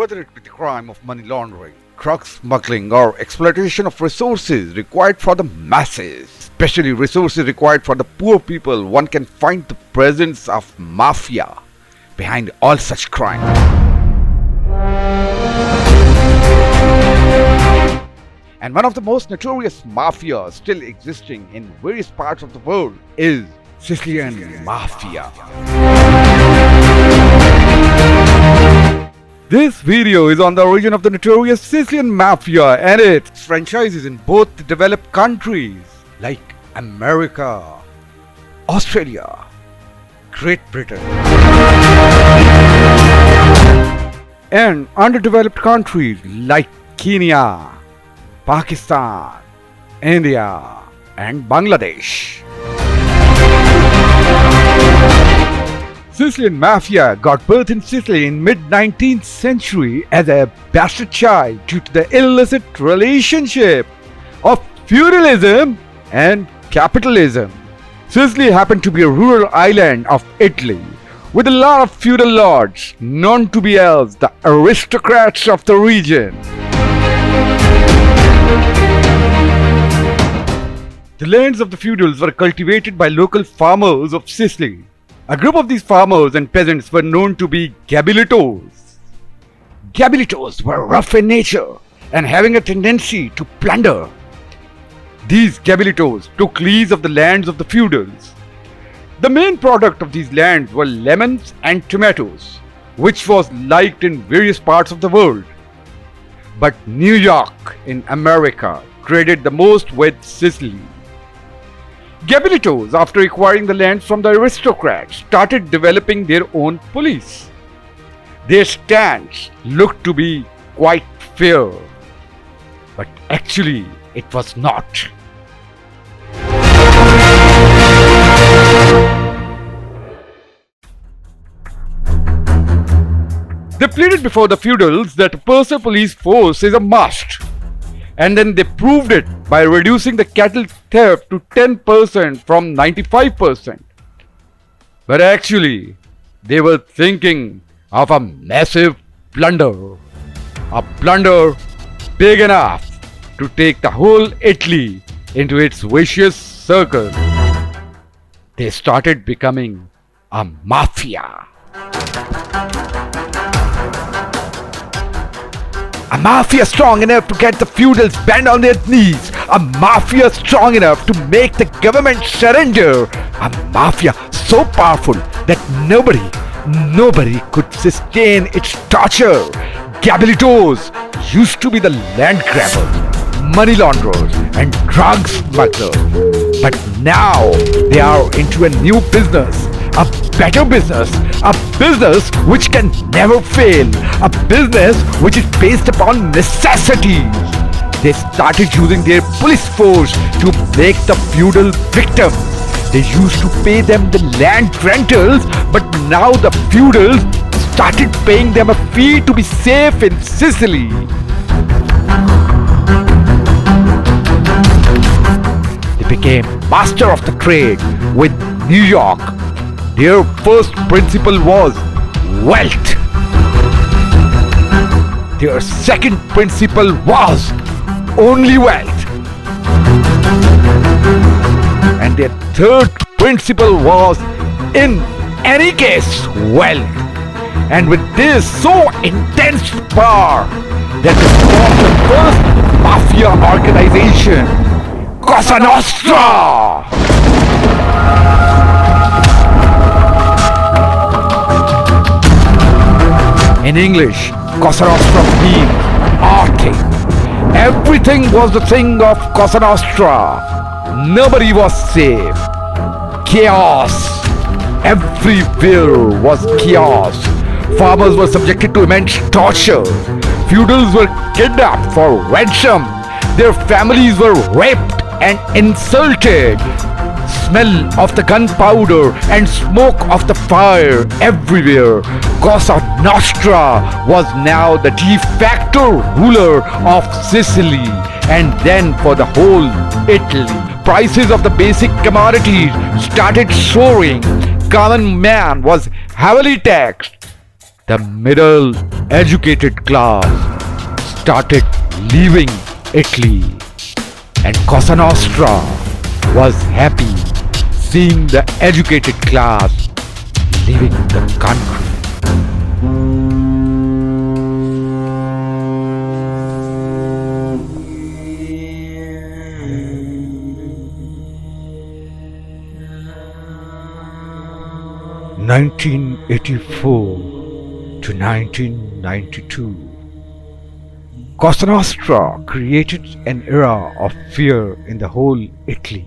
whether it be the crime of money laundering, drug smuggling, or exploitation of resources required for the masses, especially resources required for the poor people, one can find the presence of mafia behind all such crime. And one of the most notorious mafias still existing in various parts of the world is Sicilian Mafia. This video is on the origin of the notorious Sicilian Mafia and its franchises in both the developed countries like America, Australia, Great Britain, and underdeveloped countries like Kenya, Pakistan, India, and Bangladesh. Sicilian Mafia got birth in Sicily in mid-19th century as a bastard child due to the illicit relationship of feudalism and capitalism. Sicily happened to be a rural island of Italy with a lot of feudal lords known to be as the aristocrats of the region. The lands of the feudals were cultivated by local farmers of Sicily. A group of these farmers and peasants were known to be gabellitos. Gabellitos were rough in nature and having a tendency to plunder. These gabellitos took lease of the lands of the feudals. The main product of these lands were lemons and tomatoes, which was liked in various parts of the world. But New York in America traded the most with Sicily. Gabellitos, after acquiring the lands from the aristocrats, started developing their own police. Their stance looked to be quite fair, but actually it was not. They pleaded before the feudals that a personal police force is a must. And then they proved it by reducing the cattle theft to 10% from 95%. But actually, they were thinking of a massive plunder. A plunder big enough to take the whole Italy into its vicious circle. They started becoming a mafia. A mafia strong enough to get the feudals bent on their knees. A mafia strong enough to make the government surrender. A mafia so powerful that nobody could sustain its torture. Gabellitos used to be the land grabbers, money launderers, and drug smugglers. But now they are into a new business. A better business, a business which can never fail, a business which is based upon necessity. They started using their police force to make the feudal victims. They used to pay them the land rentals, but now the feudals started paying them a fee to be safe in Sicily. They became master of the trade with New York. Their first principle was wealth. Their second principle was only wealth. And their third principle was, in any case, wealth. And with this so intense power, that they formed the first mafia organization, Cosa Nostra. In English, Cosa Nostra means arcade. Everything was the thing of Cosa Nostra. Nobody was safe. Chaos. Everywhere was chaos. Farmers were subjected to immense torture. Feudals were kidnapped for ransom. Their families were raped and insulted. Smell of the gunpowder and smoke of the fire everywhere. Cosa Nostra was now the de facto ruler of Sicily, and then for the whole Italy. Prices of the basic commodities started soaring. Common man was heavily taxed. the middle educated class started leaving Italy, and Cosa Nostra was happy seeing the educated class leaving the country. In 1984 to 1992, Cosa Nostra created an era of fear in the whole Italy.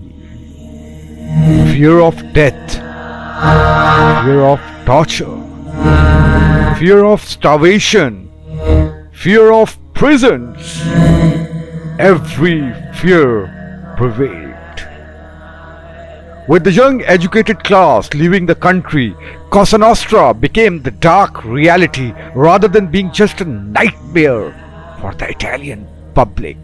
Fear of death, fear of torture, fear of starvation, fear of prisons. Every fear prevailed. With the young educated class leaving the country, Cosa Nostra became the dark reality rather than being just a nightmare for the Italian public.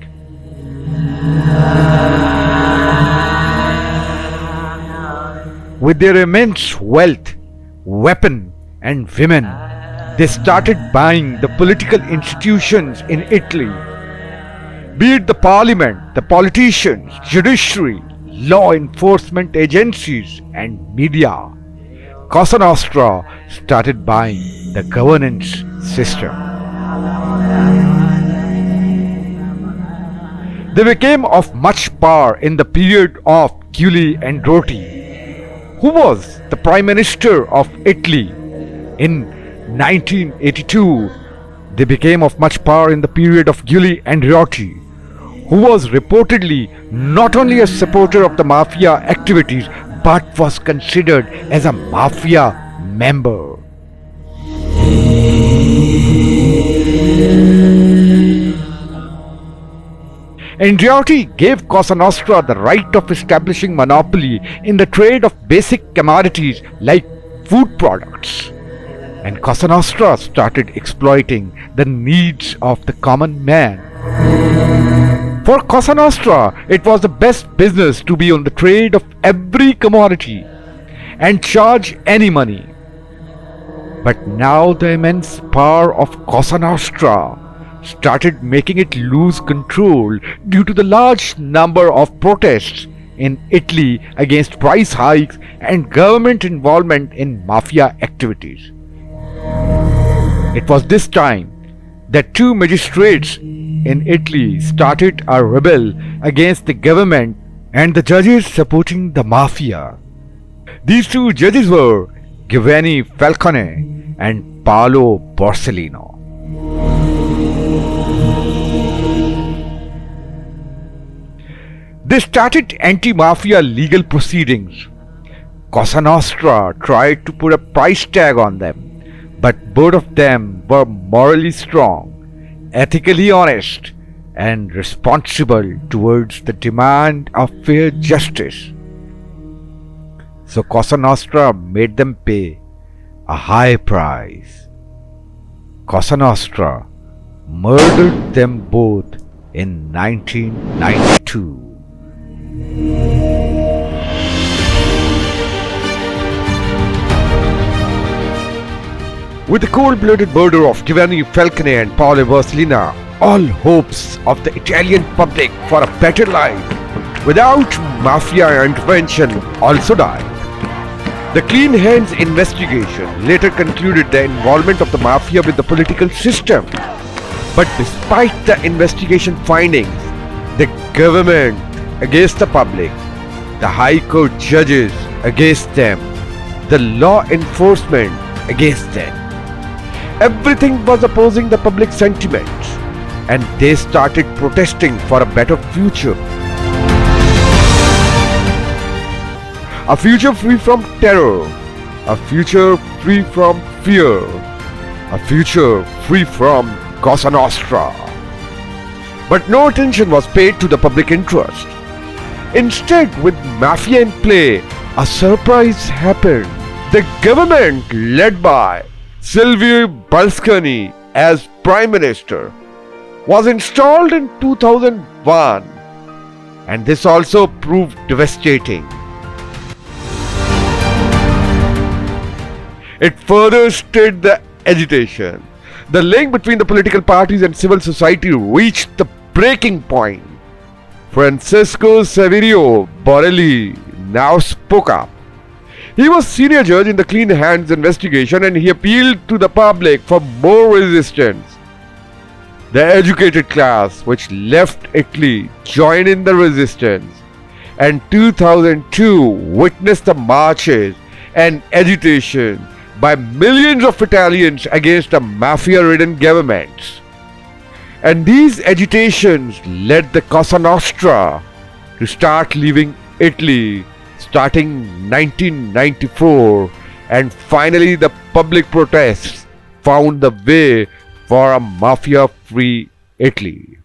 With their immense wealth, weapon and women, they started buying the political institutions in Italy, be it the parliament, the politicians, judiciary, law enforcement agencies and media. Cosa Nostra started buying the governance system. They became of much power in the period of Giuliani and Andreotti, who was the Prime Minister of Italy. In 1982, they became of much power in the period of Giuliani and Andreotti, who was reportedly not only a supporter of the mafia activities but was considered as a mafia member. Andreotti gave Cosa Nostra the right of establishing monopoly in the trade of basic commodities like food products. And Cosa Nostra started exploiting the needs of the common man. For Cosa Nostra, it was the best business to be on the trade of every commodity and charge any money. But now the immense power of Cosa Nostra started making it lose control due to the large number of protests in Italy against price hikes and government involvement in mafia activities. It was this time that two magistrates in Italy started a rebel against the government and the judges supporting the mafia. These two judges were Giovanni Falcone and Paolo Borsellino. They started anti-mafia legal proceedings. Cosa Nostra tried to put a price tag on them, but both of them were morally strong, ethically honest, and responsible towards the demand of fair justice. So Cosa Nostra made them pay a high price. Cosa Nostra murdered them both in 1992. With the cold-blooded murder of Giovanni Falcone and Paolo Borsellino, all hopes of the Italian public for a better life without mafia intervention also died. The Clean Hands investigation later concluded the involvement of the mafia with the political system. But despite the investigation findings, the government against the public, the High Court judges against them, the law enforcement against them, everything was opposing the public sentiments, and they started protesting for a better future. A future free from terror, a future free from fear, a future free from Cosa Nostra. But no attention was paid to the public interest. Instead, with mafia in play, a surprise happened. The government, led by Silvio Berlusconi as Prime Minister, was installed in 2001, and this also proved devastating. It further stirred the agitation. The link between the political parties and civil society reached the breaking point. Francesco Saverio Borelli now spoke up. He was senior judge in the Clean Hands investigation and he appealed to the public for more resistance. The educated class, which left Italy, joined in the resistance, and 2002 witnessed the marches and agitation by millions of Italians against the mafia-ridden governments. And these agitations led the Cosa Nostra to start leaving Italy starting 1994, and finally the public protests found the way for a mafia-free Italy.